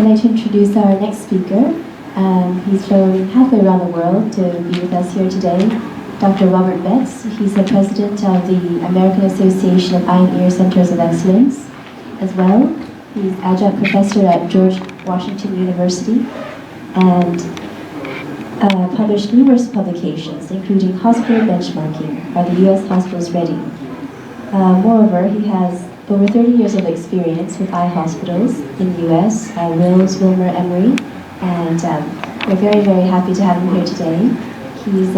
I'd like to introduce our next speaker. He's flown halfway around the world to be with us here today. Dr. Robert Betts. He's the president of the American Association of Eye and Ear Centers of Excellence as well. He's adjunct professor at George Washington University and published numerous publications, including Hospital Benchmarking, Are the U.S. Hospitals Ready? Moreover, he has over 30 years of experience with eye hospitals in the U.S., Wills, Wilmer, Emory, and we're very, very happy to have him here today. He's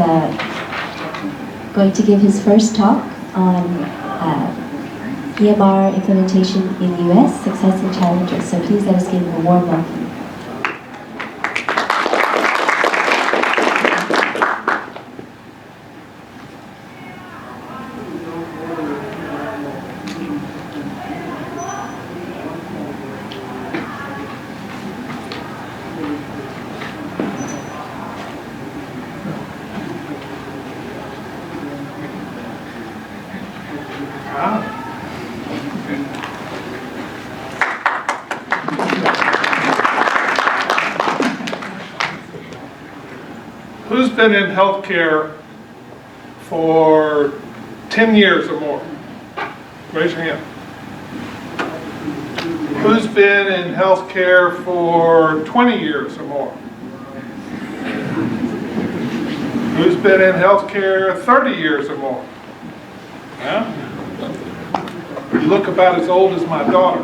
going to give his first talk on EMR implementation in the U.S., success and challenges. So please let us give him a warm welcome. Who's been in healthcare for 10 years or more? Raise your hand. Who's been in healthcare for 20 years or more? Who's been in healthcare 30 years or more? Yeah? You look about as old as my daughter.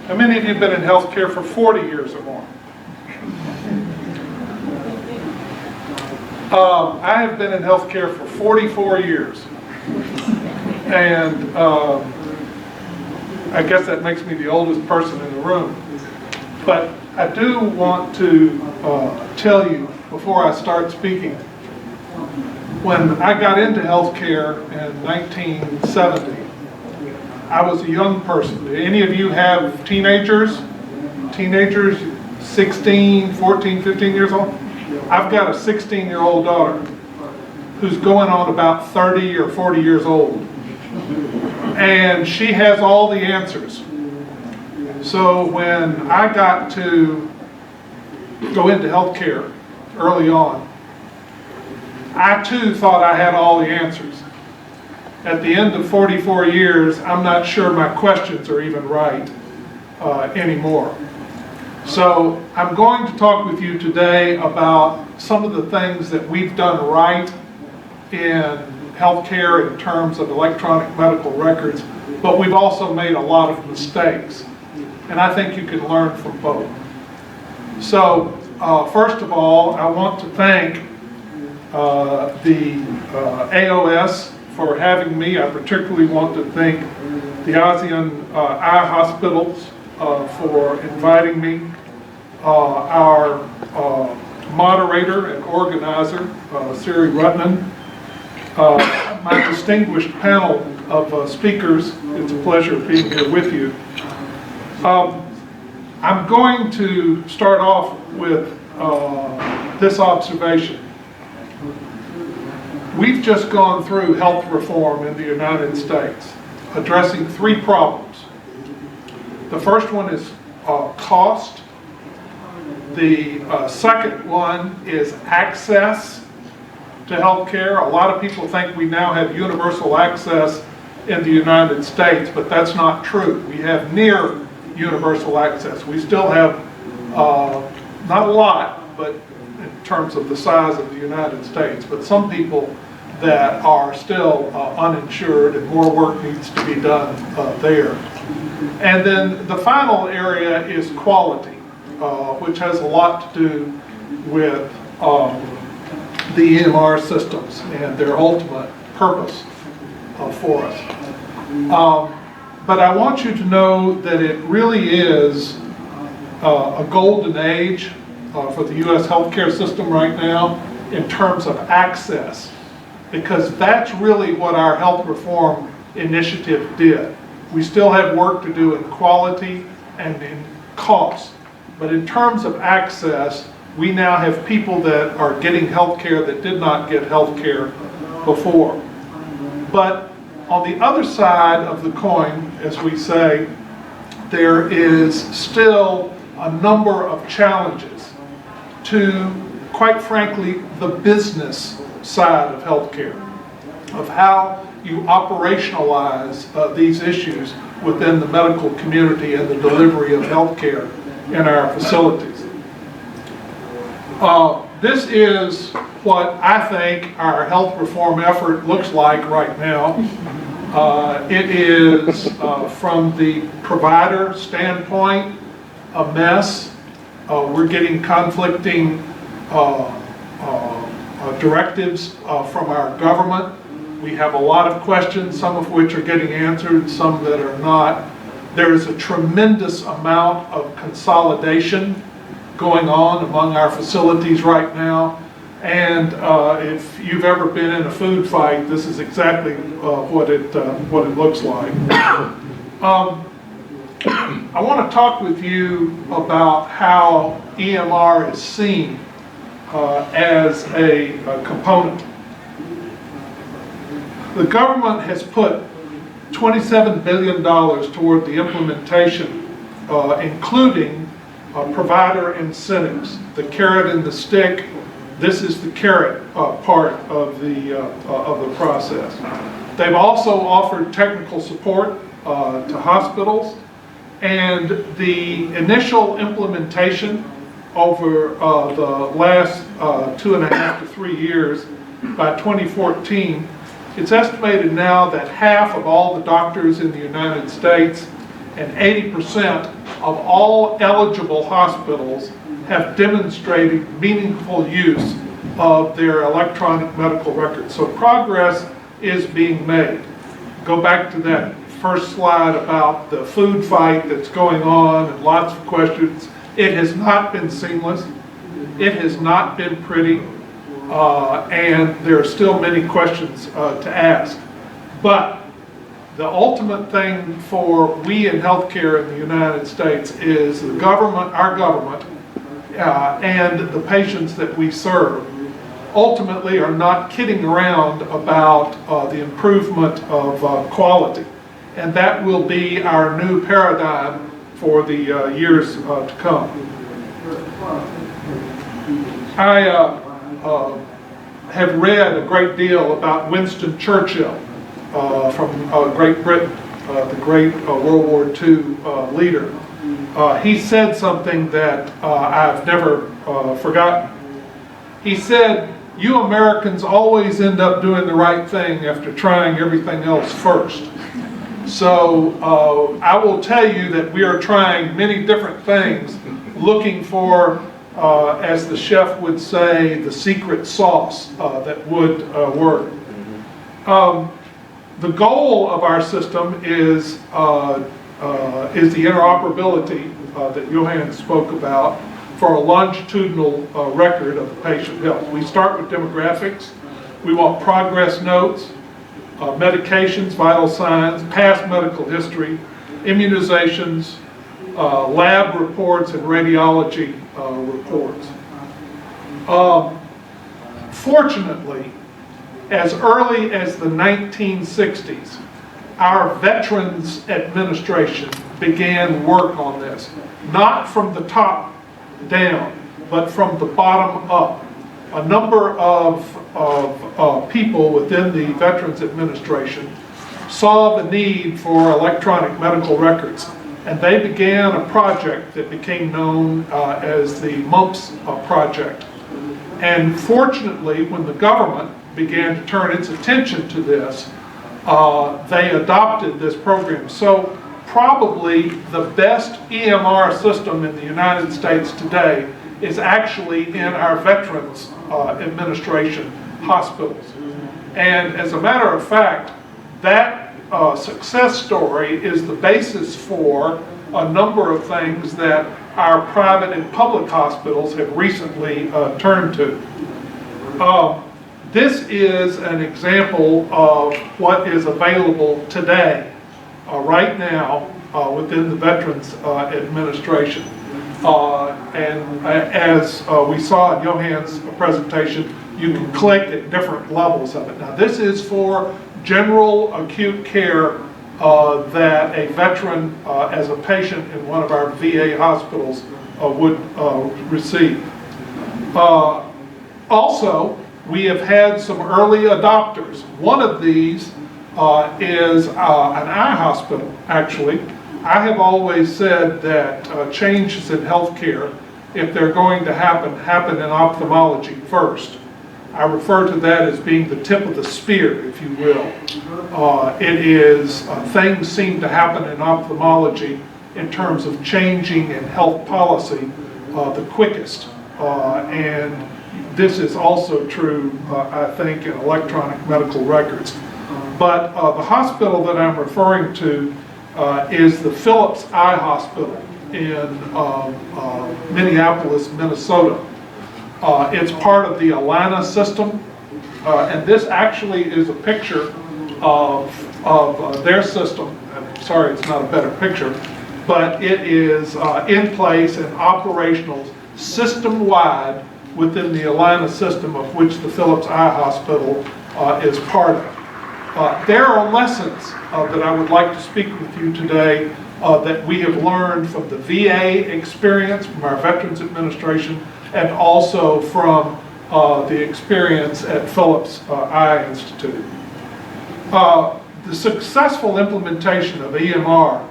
How many of you have been in healthcare for 40 years or more? I have been in healthcare for 44 years, and I guess that makes me the oldest person in the room. But I do want to tell you before I start speaking, when I got into healthcare in 1970, I was a young person. Do any of you have teenagers? Teenagers, 16, 14, 15 years old? I've got a 16-year-old daughter who's going on about 30 or 40 years old. And she has all the answers. So when I got to go into healthcare early on, I too thought I had all the answers. At the end of 44 years, I'm not sure my questions are even right anymore. So I'm going to talk with you today about some of the things that we've done right in healthcare in terms of electronic medical records, but we've also made a lot of mistakes. And I think you can learn from both. So first of all, I want to thank the AOS for having me. I particularly want to thank the ASEAN Eye Hospitals for inviting me. Our moderator and organizer, Siri Rutnan, my distinguished panel of speakers, it's a pleasure being here with you. I'm going to start off with this observation. We've just gone through health reform in the United States, addressing three problems. The first one is cost. The second one is access to health care. A lot of people think we now have universal access in the United States, but that's not true. We have near universal access. We still have, not a lot, but in terms of the size of the United States, but some people that are still uninsured, and more work needs to be done there. And then the final area is quality, which has a lot to do with the EMR systems and their ultimate purpose for us. But I want you to know that it really is a golden age for the U.S. healthcare system right now in terms of access, because that's really what our health reform initiative did. We still have work to do in quality and in cost, but in terms of access, we now have people that are getting health care that did not get health care before. But on the other side of the coin, as we say, there is still a number of challenges to, quite frankly, the business side of healthcare, of how you operationalize these issues within the medical community and the delivery of healthcare in our facilities. This is what I think our health reform effort looks like right now. It is, from the provider standpoint, a mess. We're getting conflicting directives from our government. We have a lot of questions, some of which are getting answered, some that are not. There is a tremendous amount of consolidation going on among our facilities right now. And if you've ever been in a food fight, this is exactly what it looks like. I want to talk with you about how EMR is seen as a component. The government has put $27 billion toward the implementation, including provider incentives, the carrot and the stick. This is the carrot part of the process. They've also offered technical support to hospitals, and the initial implementation over the last 2.5 to 3 years, by 2014, it's estimated now that half of all the doctors in the United States and 80% of all eligible hospitals have demonstrated meaningful use of their electronic medical records. So progress is being made. Go back to that first slide about the food fight that's going on and lots of questions. It has not been seamless. It has not been pretty. And there are still many questions to ask. But the ultimate thing for we in healthcare in the United States is the government, our government, and the patients that we serve ultimately are not kidding around about the improvement of quality. And that will be our new paradigm for the years to come. I have read a great deal about Winston Churchill from Great Britain, the great World War II leader. He said something that I've never forgotten. He said, "You Americans always end up doing the right thing after trying everything else first." So I will tell you that we are trying many different things, looking for, as the chef would say, the secret sauce that would work. The goal of our system is the interoperability that Johan spoke about for a longitudinal record of the patient health. We start with demographics. We want progress notes, medications, vital signs, past medical history, immunizations, lab reports, and radiology reports. Fortunately, as early as the 1960s, our Veterans Administration began work on this, not from the top down, but from the bottom up. A number of people within the Veterans Administration saw the need for electronic medical records, and they began a project that became known as the MUMPS project. And fortunately, when the government began to turn its attention to this, they adopted this program. So probably the best EMR system in the United States today is actually in our Veterans Administration hospitals. And as a matter of fact, that success story is the basis for a number of things that our private and public hospitals have recently turned to. This is an example of what is available today, right now, within the Veterans Administration. And as we saw in Johan's presentation, you can click at different levels of it. Now this is for general acute care that a veteran as a patient in one of our VA hospitals would receive. Also, we have had some early adopters. One of these is an eye hospital, actually. I have always said that changes in healthcare, if they're going to happen in ophthalmology first. I refer to that as being the tip of the spear, if you will. It is, things seem to happen in ophthalmology in terms of changing in health policy the quickest. And this is also true, I think, in electronic medical records. But the hospital that I'm referring to is the Phillips Eye Hospital in Minneapolis, Minnesota. It's part of the Alana system, and this actually is a picture of their system. I'm sorry it's not a better picture, but it is in place and operational system-wide within the Alana system, of which the Phillips Eye Hospital is part of. There are lessons that I would like to speak with you today that we have learned from the VA experience, from our Veterans Administration, and also from the experience at Phillips Eye Institute. The successful implementation of EMR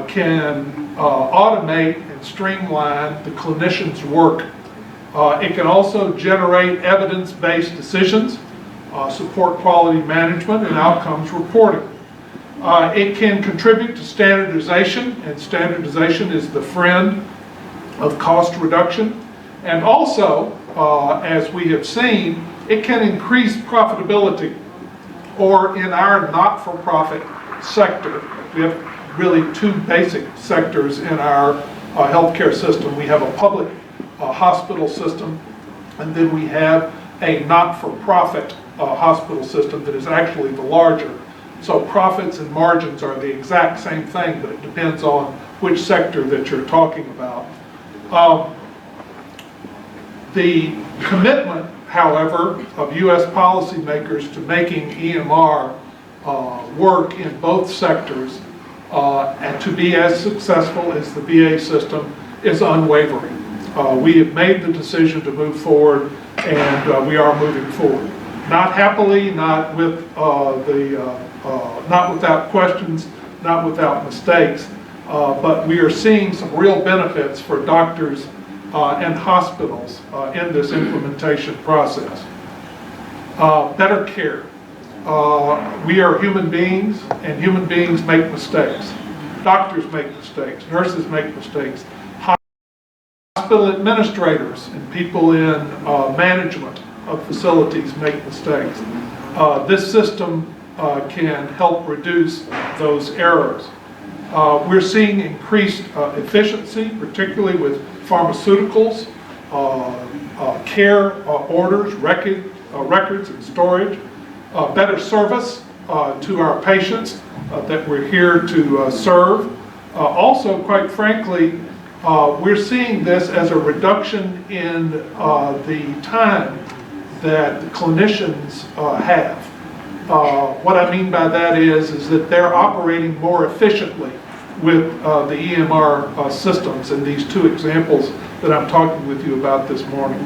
can automate and streamline the clinician's work. It can also generate evidence-based decisions, support quality management, and outcomes reporting. It can contribute to standardization, and standardization is the friend of cost reduction. And also, as we have seen, it can increase profitability, or in our not-for-profit sector. We have really two basic sectors in our healthcare system. We have a public hospital system, and then we have a not-for-profit hospital system that is actually the larger. So profits and margins are the exact same thing, but it depends on which sector that you're talking about. The commitment, however, of U.S. policymakers to making EMR work in both sectors and to be as successful as the VA system is unwavering. We have made the decision to move forward, and we are moving forward. Not happily, not with not without questions, not without mistakes, but we are seeing some real benefits for doctors and hospitals in this implementation process. Better care. We are human beings, and human beings make mistakes. Doctors make mistakes, nurses make mistakes. Hospital administrators and people in management of facilities make mistakes. This system can help reduce those errors. We're seeing increased efficiency, particularly with pharmaceuticals, care orders, records and storage, better service to our patients that we're here to serve. Also, quite frankly, we're seeing this as a reduction in the time that the clinicians have. What I mean by that is that they're operating more efficiently with the EMR systems in these two examples that I'm talking with you about this morning.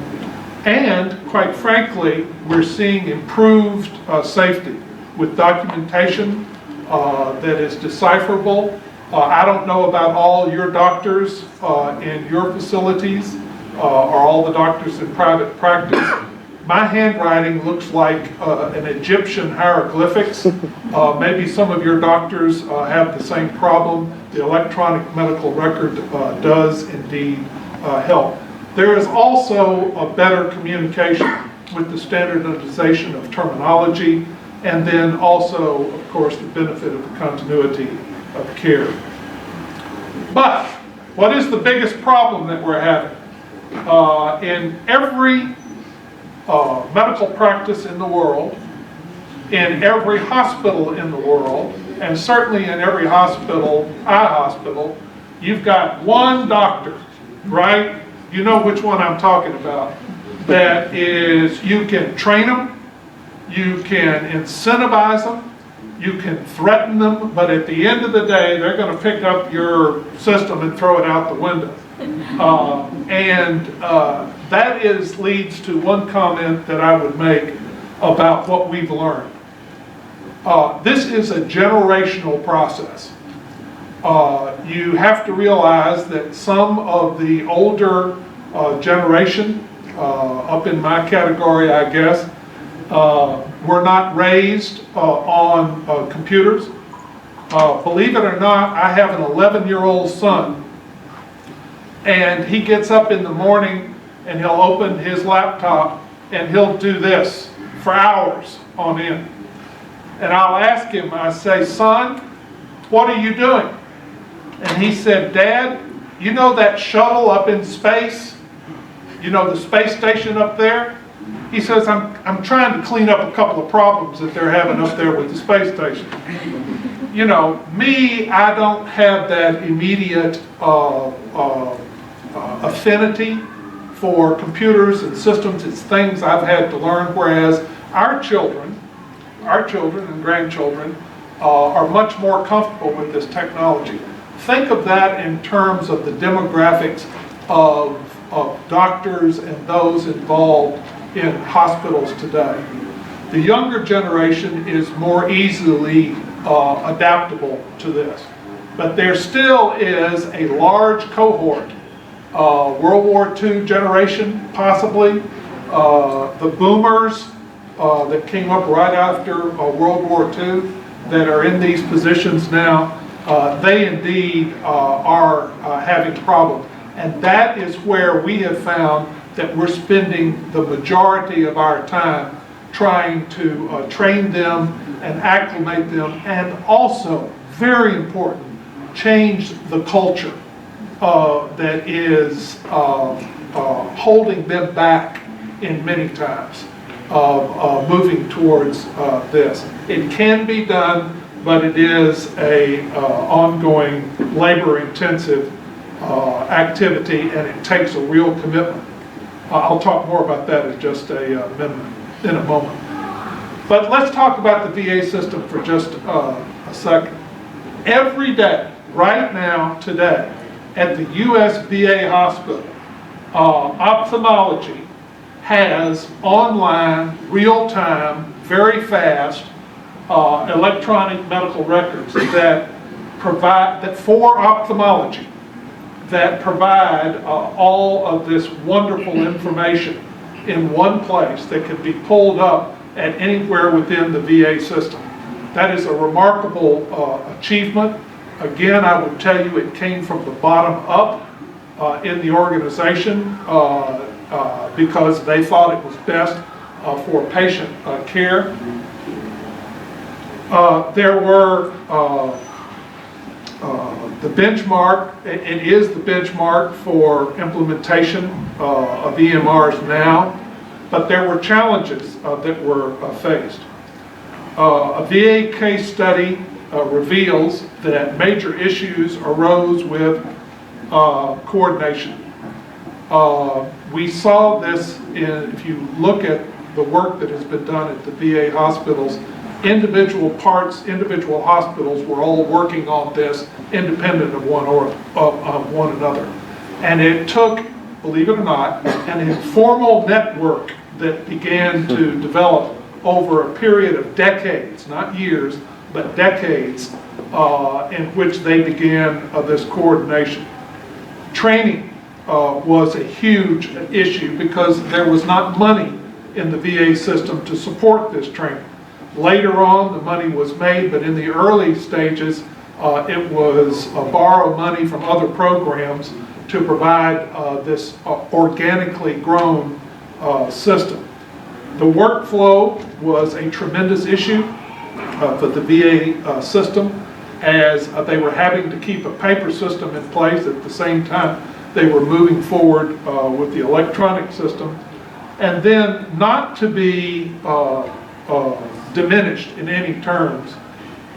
And quite frankly, we're seeing improved safety with documentation that is decipherable. I don't know about all your doctors in your facilities or all the doctors in private practice. My handwriting looks like an Egyptian hieroglyphics. Maybe some of your doctors have the same problem. The electronic medical record does indeed help. There is also a better communication with the standardization of terminology, and then also, of course, the benefit of the continuity of care. But what is the biggest problem that we're having? In every medical practice in the world, in every hospital in the world, and certainly in every hospital, eye hospital, you've got one doctor, right? You know which one I'm talking about. That is, you can train them, you can incentivize them, You can threaten them, but at the end of the day, they're going to pick up your system and throw it out the window. That leads to one comment that I would make about what we've learned. This is a generational process. You have to realize that some of the older generation, up in my category, I guess, were not raised on computers. Believe it or not, I have an 11-year-old son, and he gets up in the morning and he'll open his laptop and he'll do this for hours on end. And I'll ask him, I say, son, what are you doing? And he said, Dad, you know that shuttle up in space? You know the space station up there? He says, I'm trying to clean up a couple of problems that they're having up there with the space station. You know, me, I don't have that immediate affinity for computers and systems. It's things I've had to learn, whereas our children and grandchildren are much more comfortable with this technology. Think of that in terms of the demographics of doctors and those involved in hospitals today. The younger generation is more easily adaptable to this. But there still is a large cohort, World War II generation possibly, the boomers that came up right after World War II that are in these positions now. They indeed are having problems. And that is where we have found that we're spending the majority of our time trying to train them and acclimate them, and also, very important, change the culture that is holding them back in many times of moving towards this. It can be done, but it is a ongoing, labor-intensive activity, and it takes a real commitment. I'll talk more about that in just in a moment. But let's talk about the VA system for just a second. Every day, right now, today, at the US VA hospital, ophthalmology has online, real-time, very fast electronic medical records that for ophthalmology, that provide all of this wonderful information in one place that can be pulled up at anywhere within the VA system. That is a remarkable achievement. Again, I would tell you it came from the bottom up in the organization because they thought it was best for patient care. There were the benchmark, it is the benchmark for implementation of EMRs now, but there were challenges that were faced. A VA case study reveals that major issues arose with coordination. We saw this if you look at the work that has been done at the VA hospitals. Individual hospitals were all working on this independent of one another. And it took, believe it or not, an informal network that began to develop over a period of decades, not years, but decades, in which they began this coordination. Training was a huge issue because there was not money in the VA system to support this training. Later on, the money was made, but in the early stages, it was borrow money from other programs to provide this organically grown system. The workflow was a tremendous issue for the VA system, as they were having to keep a paper system in place at the same time they were moving forward with the electronic system. And then, not to be diminished in any terms,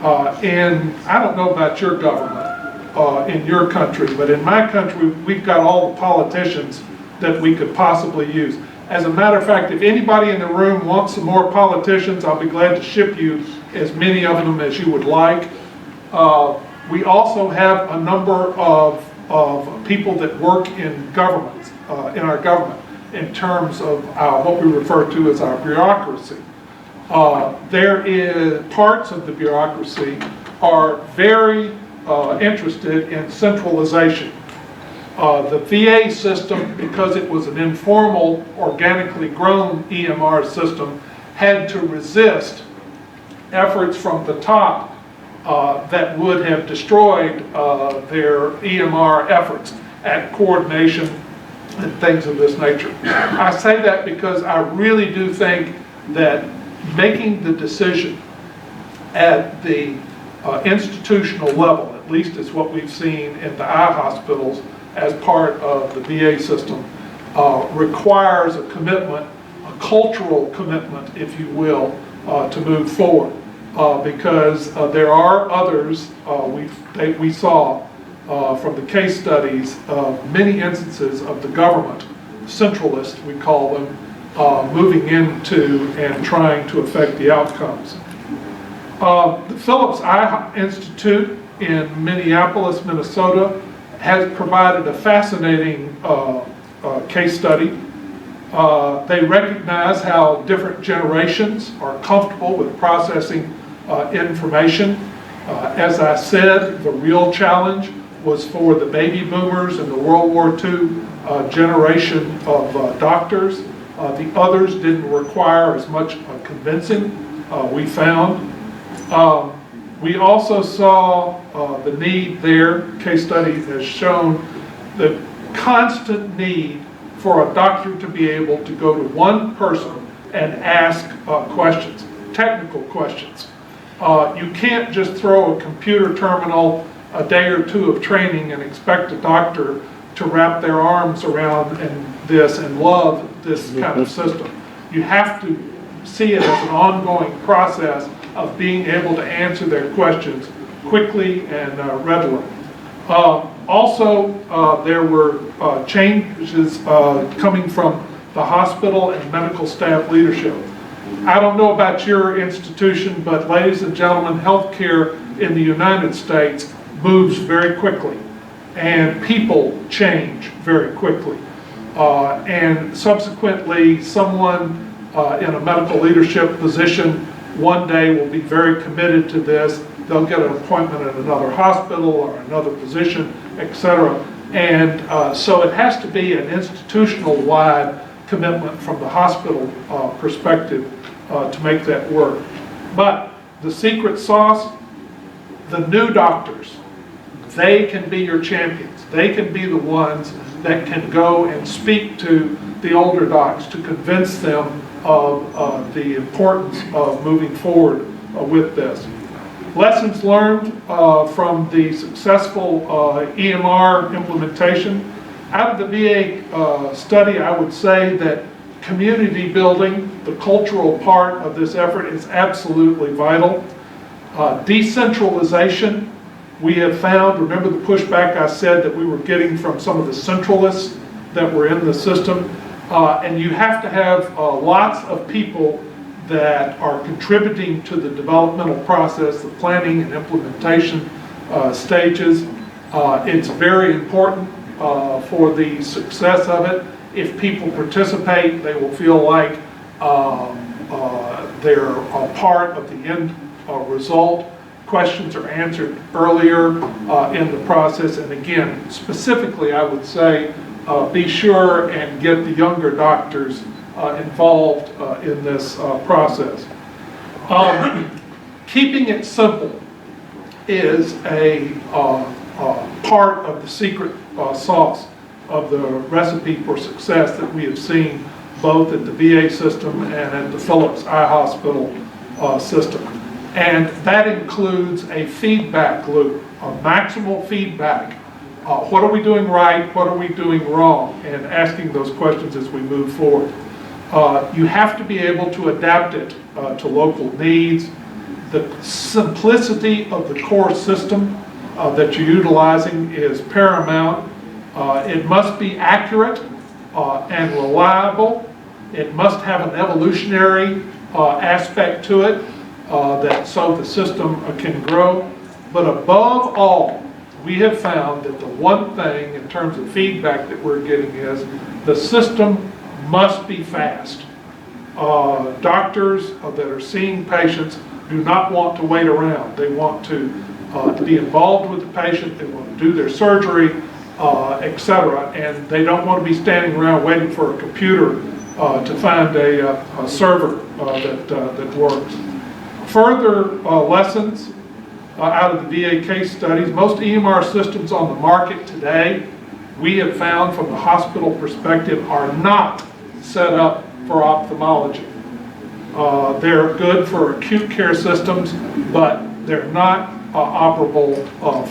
and I don't know about your government in your country, but in my country we've got all the politicians that we could possibly use. As a matter of fact, if anybody in the room wants some more politicians, I'll be glad to ship you as many of them as you would like. We also have a number of people that work in government, in our government, in terms of what we refer to as our bureaucracy. There is parts of the bureaucracy are very interested in centralization. The VA system, because it was an informal, organically grown EMR system, had to resist efforts from the top that would have destroyed their EMR efforts at coordination and things of this nature. I say that because I really do think that making the decision at the institutional level, at least is what we've seen in the eye hospitals as part of the VA system, requires a commitment, a cultural commitment, if you will, to move forward. Because there are others, we saw from the case studies, many instances of the government, centralists we call them, moving into and trying to affect the outcomes. The Phillips Eye Institute in Minneapolis, Minnesota has provided a fascinating case study. They recognize how different generations are comfortable with processing information. As I said, the real challenge was for the baby boomers and the World War II generation of doctors. The others didn't require as much convincing, we found. We also saw the need there. Case study has shown the constant need for a doctor to be able to go to one person and ask questions, technical questions. You can't just throw a computer terminal, a day or two of training, and expect a doctor to wrap their arms around this and love this kind of system. You have to see it as an ongoing process of being able to answer their questions quickly and readily. Also, there were changes coming from the hospital and medical staff leadership. I don't know about your institution, but ladies and gentlemen, healthcare in the United States moves very quickly, and people change very quickly. And subsequently, someone in a medical leadership position one day will be very committed to this. They'll get an appointment at another hospital or another position, etc. And so it has to be an institutional-wide commitment from the hospital perspective to make that work. But the secret sauce, the new doctors, they can be your champions. They can be the ones that can go and speak to the older docs to convince them of the importance of moving forward with this. Lessons learned from the successful EMR implementation. Out of the VA study, I would say that community building, the cultural part of this effort, is absolutely vital. Decentralization, we have found, remember the pushback I said that we were getting from some of the centralists that were in the system, and you have to have lots of people that are contributing to the developmental process, the planning and implementation stages. It's very important for the success of it. If people participate, they will feel like they're a part of the end result. Questions are answered earlier in the process. And again, specifically, I would say, be sure and get the younger doctors involved in this process. Keeping it simple is a part of the secret sauce of the recipe for success that we have seen both at the VA system and at the Phillips Eye Hospital system. And that includes a feedback loop, a maximal feedback. What are we doing right? What are we doing wrong? And asking those questions as we move forward. You have to be able to adapt it to local needs. The simplicity of the core system that you're utilizing is paramount. It must be accurate and reliable. It must have an evolutionary aspect to it, so the system can grow. But above all, we have found that the one thing in terms of feedback that we're getting is the system must be fast. Doctors that are seeing patients do not want to wait around. They want to be involved with the patient, they want to do their surgery, etc. And they don't want to be standing around waiting for a computer to find a server that works. Further lessons out of the VA case studies: most EMR systems on the market today, we have found from the hospital perspective, are not set up for ophthalmology. They're good for acute care systems, but they're not operable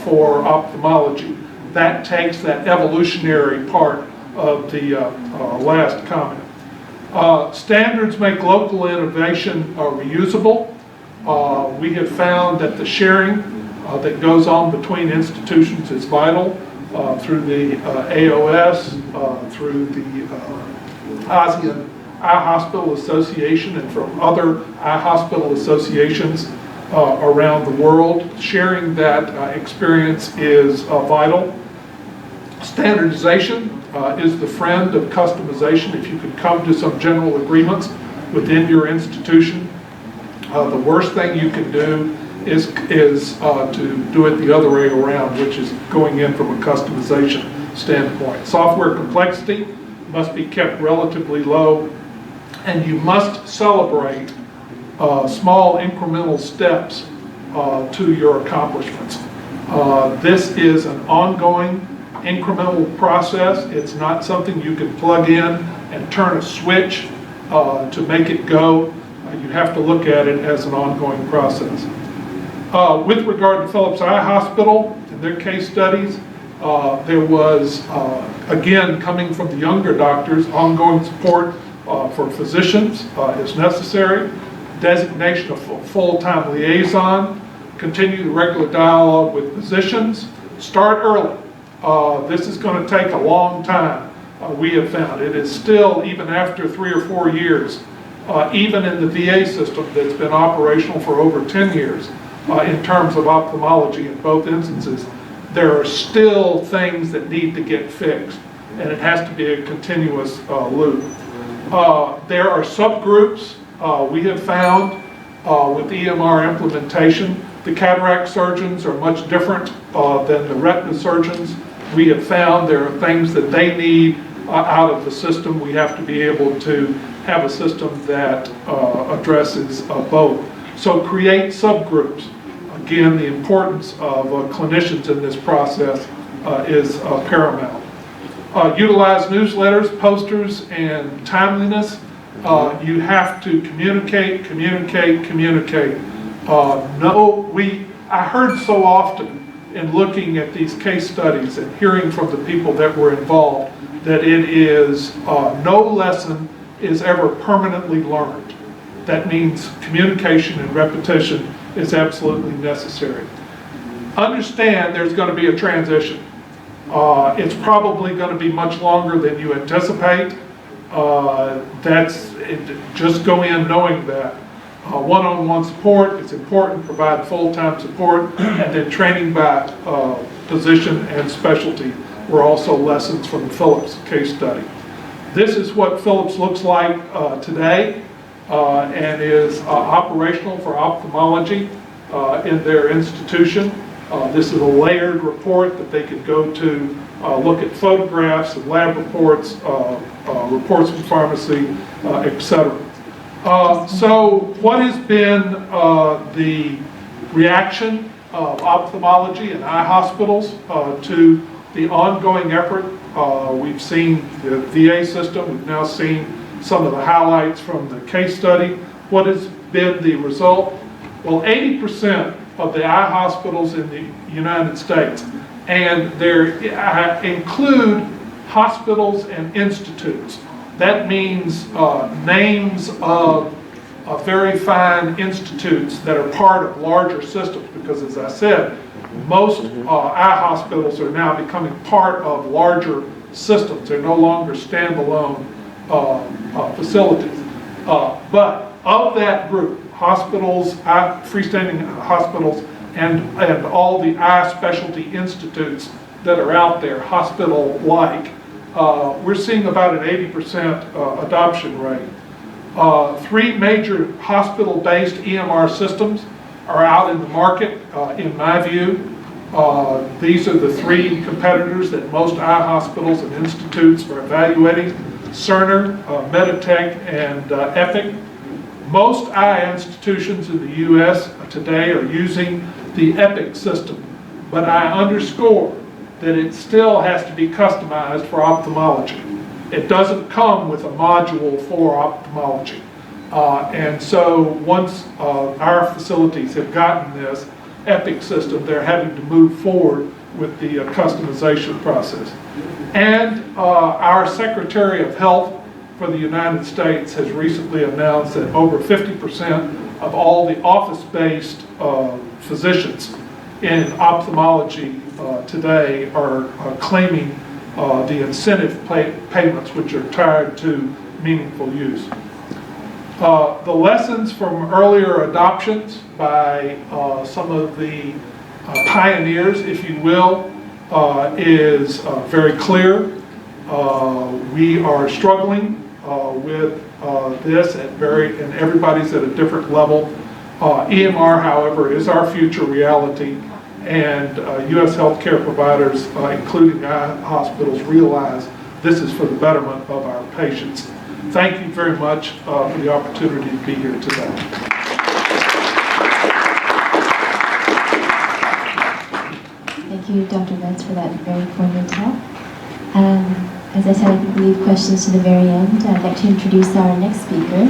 for ophthalmology. That takes that evolutionary part of the last comment. Standards make local innovation reusable. We have found that the sharing that goes on between institutions is vital through the AOS, through the ASEAN Eye Hospital Association, and from other eye hospital associations around the world. Sharing that experience is vital. Standardization is the friend of customization. If you could come to some general agreements within your institution, the worst thing you can do is to do it the other way around, which is going in from a customization standpoint. Software complexity must be kept relatively low, and you must celebrate small incremental steps to your accomplishments. This is an ongoing incremental process. It's not something you can plug in and turn a switch to make it go. You have to look at it as an ongoing process. With regard to Phillips Eye Hospital and their case studies, there was, again, coming from the younger doctors, ongoing support for physicians is necessary. Designation of full-time liaison. Continue the regular dialogue with physicians. Start early. This is going to take a long time, we have found. It is still, even after 3 or 4 years, even in the VA system that's been operational for over 10 years, in terms of ophthalmology in both instances, there are still things that need to get fixed, and it has to be a continuous loop. There are subgroups we have found with EMR implementation. The cataract surgeons are much different than the retina surgeons. We have found there are things that they need out of the system. We have to be able to have a system that addresses both. So create subgroups. Again, the importance of clinicians in this process is paramount. Utilize newsletters, posters, and timeliness. You have to communicate. I heard so often in looking at these case studies and hearing from the people that were involved that it is no lesson is ever permanently learned. That means communication and repetition is absolutely necessary. Understand there's going to be a transition. It's probably going to be much longer than you anticipate. Just go in knowing that. One-on-one support is important, provide full-time support, and then training by position and specialty were also lessons from the Phillips case study. This is what Phillips looks like today and is operational for ophthalmology in their institution. This is a layered report that they could go to look at photographs and lab reports, reports from pharmacy, etc. So what has been the reaction of ophthalmology and eye hospitals to the ongoing effort? We've seen the VA system. We've now seen some of the highlights from the case study. What has been the result? Well, 80% of the eye hospitals in the United States, and they include hospitals and institutes. That means names of very fine institutes that are part of larger systems, because as I said, most eye hospitals are now becoming part of larger systems. They're no longer standalone facilities. But of that group, hospitals, freestanding hospitals, and all the eye specialty institutes that are out there, hospital-like, we're seeing about an 80% adoption rate. 3 major hospital-based EMR systems are out in the market, in my view. These are the 3 competitors that most eye hospitals and institutes are evaluating: Cerner, Meditech, and Epic. Most eye institutions in the U.S. today are using the Epic system, but I underscore that it still has to be customized for ophthalmology. It doesn't come with a module for ophthalmology. And so once our facilities have gotten this Epic system, they're having to move forward with the customization process. And our Secretary of Health for the United States has recently announced that over 50% of all the office-based physicians in ophthalmology today are claiming the incentive payments, which are tied to meaningful use. The lessons from earlier adoptions by some of the pioneers, if you will, is very clear. We are struggling with this and everybody's at a different level. EMR, however, is our future reality, and U.S. healthcare providers, including eye hospitals, realize this is for the betterment of our patients. Thank you very much for the opportunity to be here today. Thank you, Dr. Betts, for that very informative talk. As I said, I think we leave questions to the very end. I'd like to introduce our next speaker.